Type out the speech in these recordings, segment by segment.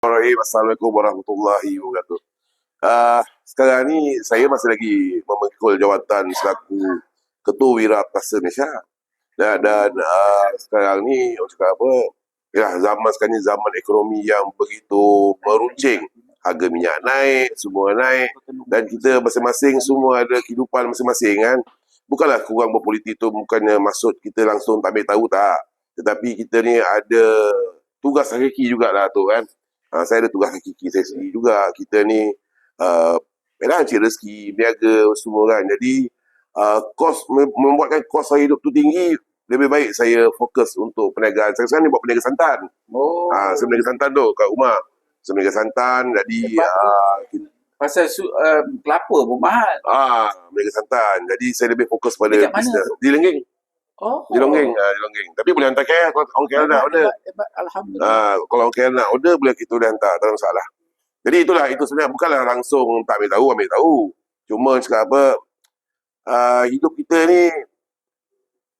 Assalamualaikum warahmatullahi wabarakatuh. Sekarang ni saya masih lagi memikul jawatan selaku Ketua Wirausaha Malaysia. Dan sekarang ni orang cakap apa? Ya, zaman sekarang ni zaman ekonomi yang begitu meruncing. Harga minyak naik, semua naik, dan kita masing-masing semua ada kehidupan masing-masing kan. Bukanlah kurang berpolitik tu bukannya maksud kita langsung tak ambil tahu tak. Tetapi kita ni ada tugas hakiki jugalah tu kan. Saya ada tugas hakiki saya sendiri juga. Kita ni cari rezeki, berniaga semua kan. Jadi kos membuatkan kos saya hidup tu tinggi, lebih baik saya fokus untuk perniagaan. Saya sekarang ni buat perniagaan santan. Saya berniaga santan tu kat rumah. Saya berniaga santan, jadi pasal kelapa pun mahal. berniaga santan. Jadi saya lebih fokus pada bisnes. Di Lenggeng. Di Longgeng. Tapi boleh hantar KL kalau orang KL nak order. Alhamdulillah. Kalau orang KL nak order, boleh kita boleh hantar, tak ada masalah. Jadi itu sebenarnya bukanlah langsung tak ambil tahu. Cuma cakap apa, hidup kita ni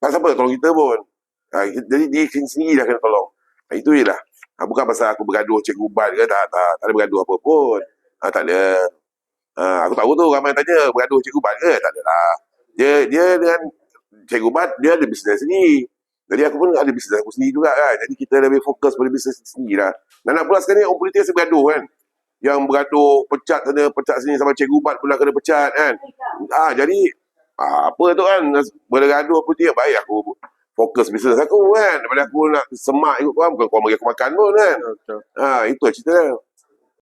tak siapa tolong kita pun. Jadi dia sendiri dah kena tolong. Itu je lah. Bukan pasal aku bergaduh cikgu Ubat ke, tak ada bergaduh apa pun. Tak ada. Aku tahu tu ramai tanya bergaduh cikgu Ubat ke, tak ada lah. Dia dengan Cikgu Ubat, dia ada bisnes sendiri. Jadi aku pun ada bisnes aku sendiri juga kan. Jadi kita lebih fokus pada bisnes sendiri lah. Dan nak pula sekarang ni orang politik asyik bergaduh kan. Yang bergaduh pecat sana, pecat sini, sampai Cikgu Ubat pula kena pecat kan. Jadi apa tu kan, bergaduh politik, baik aku fokus bisnes aku kan. Daripada aku nak semak ikut korang, bukan korang bagi aku makan pun kan. Itu lah cerita.